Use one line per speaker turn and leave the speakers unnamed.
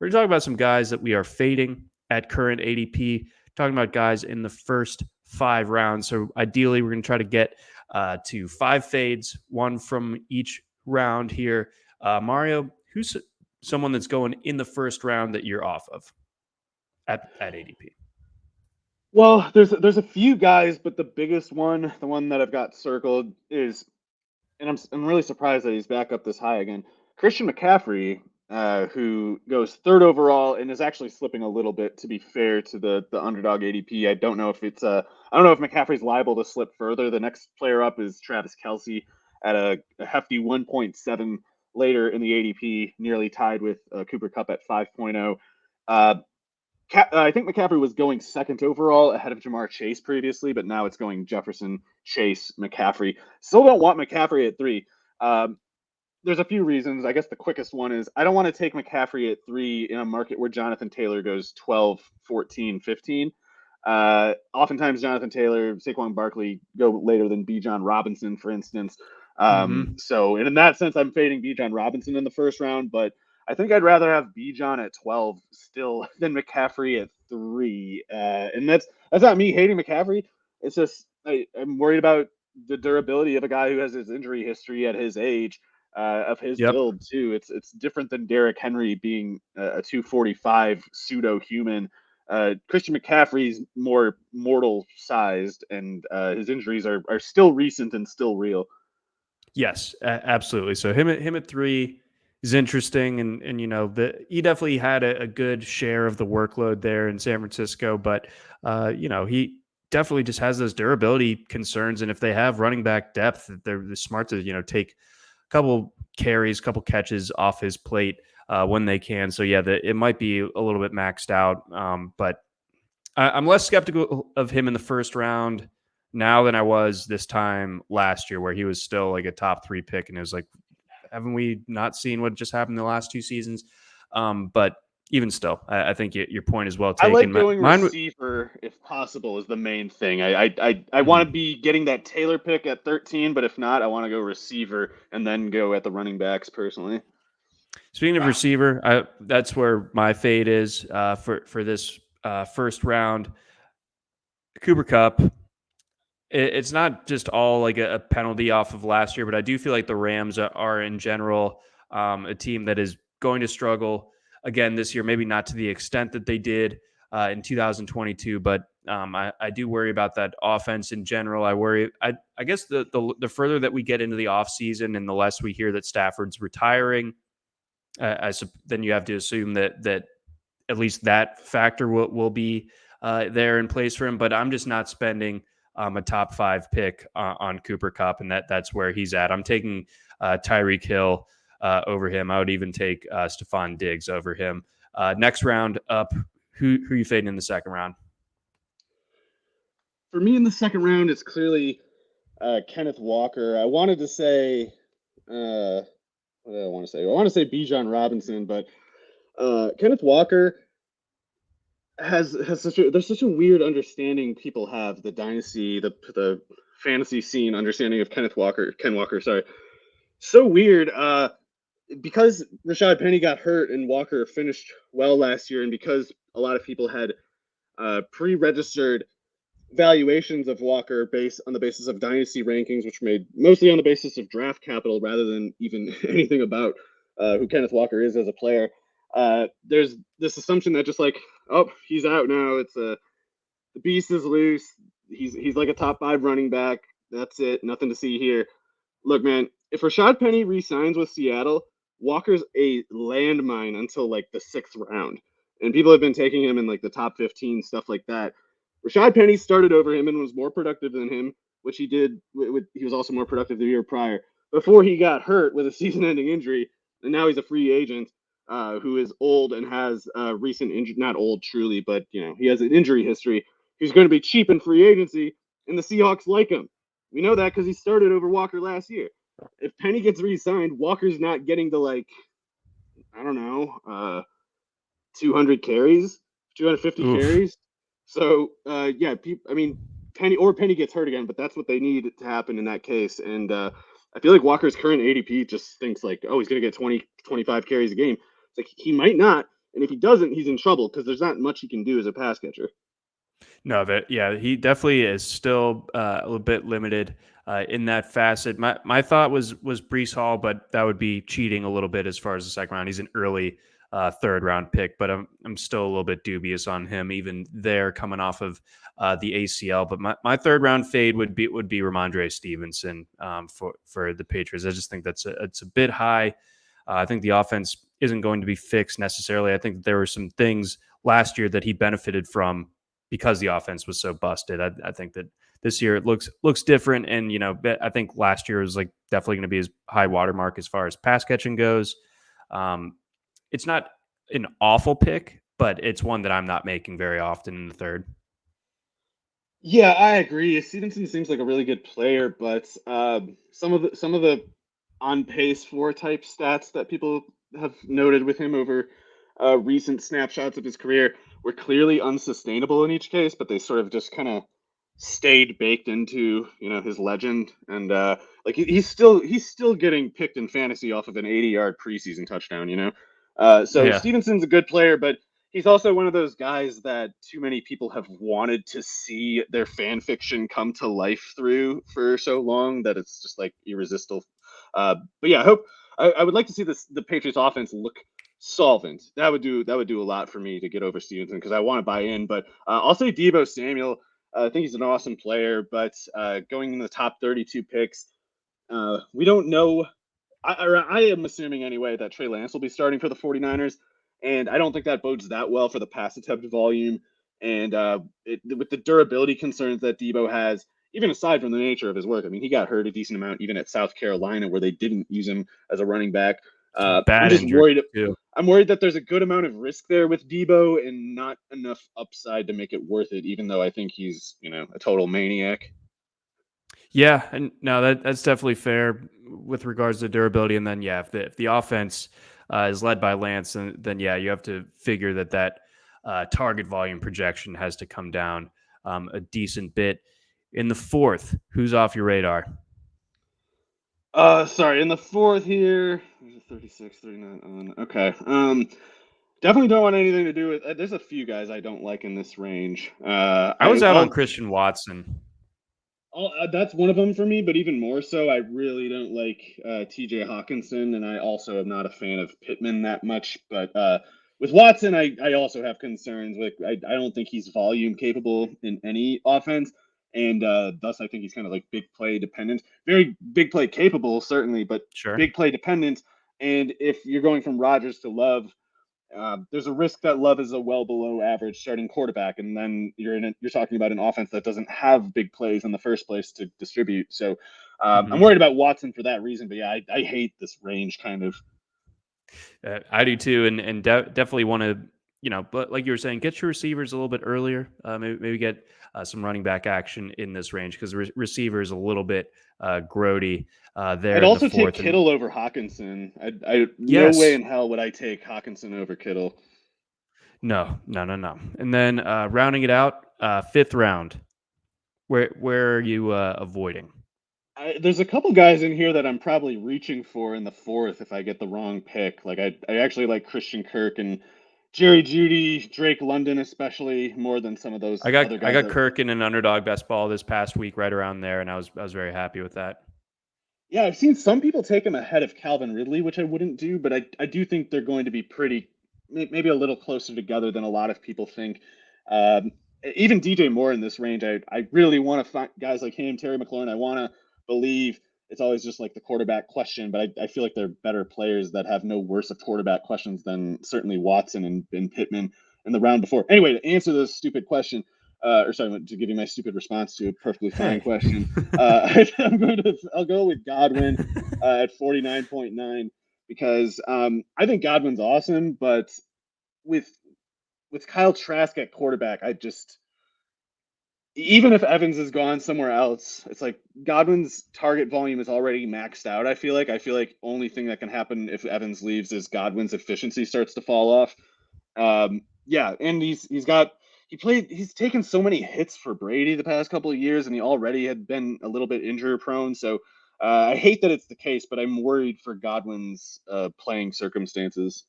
We're going to talk about some guys that we are fading at current ADP, talking about guys in the first 5 rounds. So ideally, we're going to try to get to 5 fades, one from each round here. Mario, who's someone that's going in the first round that you're off of at ADP?
Well, there's a few guys, but the biggest one, the one that I've got circled, is, and I'm really surprised that he's back up this high again. Christian McCaffrey, who goes third overall and is actually slipping a little bit. To be fair to the underdog ADP, I don't know if I don't know if McCaffrey's liable to slip further. The next player up is Travis Kelce at a hefty 1.7 later in the ADP, nearly tied with Cooper Kupp at 5.0. I think McCaffrey was going second overall ahead of Jamar Chase previously, but now it's going Jefferson, Chase, McCaffrey. Still don't want McCaffrey at 3. There's a few reasons. I guess the quickest one is I don't want to take McCaffrey at 3 in a market where Jonathan Taylor goes 12, 14, 15. Oftentimes, Jonathan Taylor, Saquon Barkley go later than Bijan Robinson, for instance. So, and in that sense, I'm fading Bijan Robinson in the first round, but I think I'd rather have Bijan at 12 still than McCaffrey at 3. And that's not me hating McCaffrey. It's just I'm worried about the durability of a guy who has his injury history at his age, of his
Yep.
build too. It's different than Derrick Henry being a 245 pseudo human. Christian McCaffrey's more mortal sized, and his injuries are still recent and still real.
Yes, absolutely. So him at 3 is interesting, and he definitely had a good share of the workload there in San Francisco, but he definitely just has those durability concerns, and if they have running back depth, they're smart to take a couple carries, couple catches off his plate when they can. So yeah, it might be a little bit maxed out, but I'm less skeptical of him in the first round now than I was this time last year, where he was still like a top 3 pick, and it was like, haven't we not seen what just happened the last 2 seasons? But even still, I think your point is well
I
taken.
like going
Mine,
receiver if possible is the main thing. I want to be getting that Taylor pick at 13, but if not, I want to go receiver and then go at the running backs personally.
speaking of receiver, that's where my fade is for this first round. Cooper Cup. It's not just all like a penalty off of last year, but I do feel like the Rams are in general a team that is going to struggle again this year. Maybe not to the extent that they did in 2022, but I do worry about that offense in general. I worry. I guess the further that we get into the offseason and the less we hear that Stafford's retiring, then you have to assume that at least that factor will be there in place for him. But I'm just not spending a top 5 pick on Cooper Kupp, and that's where he's at. I'm taking Tyreek Hill over him. I would even take Stephon Diggs over him. Next round up, who are you fading in the second round?
For me in the second round, it's clearly Kenneth Walker. I wanted to say, what did I want to say? I want to say Bijan Robinson, but Kenneth Walker has there's such a weird understanding people have the dynasty, the fantasy scene understanding of Ken Walker, sorry. So weird. Because Rashad Penny got hurt and Walker finished well last year, and because a lot of people had pre-registered valuations of Walker based on the basis of dynasty rankings, which were made mostly on the basis of draft capital rather than even anything about who Kenneth Walker is as a player. There's this assumption that just like, oh, he's out now. It's the beast is loose. He's like a top 5 running back. That's it. Nothing to see here. Look, man, if Rashad Penny re-signs with Seattle, Walker's a landmine until like the 6th round. And people have been taking him in like the top 15, stuff like that. Rashad Penny started over him and was more productive than him, which he did. He was also more productive the year prior before he got hurt with a season-ending injury, and now he's a free agent who is old and has recent injury. Not old truly, but he has an injury history. He's going to be cheap in free agency, and the Seahawks like him. We know that because he started over Walker last year. If Penny gets re-signed, Walker's not getting to like, I don't know, 200 carries, 250
Oof.
carries. So yeah, I mean, Penny gets hurt again, but that's what they need to happen in that case. And I feel like Walker's current ADP just thinks like, oh, he's going to get 20, 25 carries a game. It's like he might not. And if he doesn't, he's in trouble because there's not much he can do as a pass catcher.
No, he definitely is still a little bit limited in that facet. My thought was Brees Hall, but that would be cheating a little bit as far as the second round. He's an early third round pick, but I'm still a little bit dubious on him even there coming off of the ACL. But my third round fade would be Ramondre Stevenson for the Patriots. I just think it's a bit high. I think the offense isn't going to be fixed necessarily. I think that there were some things last year that he benefited from because the offense was so busted. I think that this year it looks different, and I think last year was like definitely going to be his high watermark as far as pass catching goes. It's not an awful pick, but it's one that I'm not making very often in the third.
Yeah, I agree. Stevenson seems like a really good player, but some of the on pace for type stats that people have noted with him over recent snapshots of his career were clearly unsustainable in each case, but they sort of just kind of stayed baked into his legend, and like he's still getting picked in fantasy off of an 80-yard preseason touchdown. So
Yeah,
Stevenson's a good player, but he's also one of those guys that too many people have wanted to see their fan fiction come to life through for so long that it's just like irresistible. But yeah, I would like to see the Patriots offense look solvent. That would do a lot for me to get over Stevenson because I want to buy in. But I'll say Deebo Samuel. I think he's an awesome player, but going in the top 32 picks, we don't know. I am assuming anyway that Trey Lance will be starting for the 49ers, and I don't think that bodes that well for the pass attempt volume. And with the durability concerns that Debo has, even aside from the nature of his work, I mean, he got hurt a decent amount even at South Carolina, where they didn't use him as a running back.
it's a
I'm
bad
just
injury
worried.
too.
I'm worried that there's a good amount of risk there with Debo and not enough upside to make it worth it. Even though I think he's, a total maniac.
Yeah, and no, that's definitely fair with regards to durability. And then if the offense is led by Lance, then yeah, you have to figure that target volume projection has to come down a decent bit. In the fourth, who's off your radar?
Sorry, in the fourth here, 36, 39 on. Okay. Definitely don't want anything to do with. There's a few guys I don't like in this range.
I was out on Christian Watson.
That's one of them for me, but even more so, I really don't like T.J. Hawkinson, and I also am not a fan of Pittman that much. But with Watson, I also have concerns. I don't think he's volume capable in any offense, and thus I think he's kind of like big play dependent. Very big play capable, certainly, but
Sure.
big play dependent. And if you're going from Rodgers to Love, there's a risk that Love is a well below average starting quarterback, and then you're talking about an offense that doesn't have big plays in the first place to distribute. So I'm
Hmm.
worried about Watson for that reason. But yeah, I hate this range kind of.
I do too, and definitely want to, but like you were saying, get your receivers a little bit earlier. Maybe get some running back action in this range because receiver is a little bit grody there
I'd
in the
also take
fourth. And
Kittle over Hawkinson. I no way
yes,
in hell would I take Hawkinson over Kittle.
no, no, no, no. And then rounding it out, fifth round. Where are you avoiding?
There's a couple guys in here that I'm probably reaching for in the fourth if I get the wrong pick. Like I actually like Christian Kirk and Jerry Judy, Drake London, especially more than some of those other
I
guys
got
that.
Kirk in an underdog best ball this past week, right around there, and I was very happy with that.
Yeah, I've seen some people take him ahead of Calvin Ridley, which I wouldn't do, but I do think they're going to be pretty, maybe a little closer together than a lot of people think. Um, Even DJ Moore in this range, I really want to find guys like him, Terry McLaurin. I want to believe it's always just like the quarterback question, but I feel like they're better players that have no worse of quarterback questions than certainly Watson and Pittman in the round before. Anyway, to answer this stupid question, or sorry, to give you my stupid response to a perfectly fine
Hey.
question. I'll go with Godwin at 49.9 because I think Godwin's awesome, but with with Kyle Trask at quarterback, I just even if Evans is gone somewhere else, it's like Godwin's target volume is already maxed out. I feel like only thing that can happen if Evans leaves is Godwin's efficiency starts to fall off. Yeah, and he's taken so many hits for Brady the past couple of years, and he already had been a little bit injury prone. So I hate that it's the case, but I'm worried for Godwin's playing circumstances.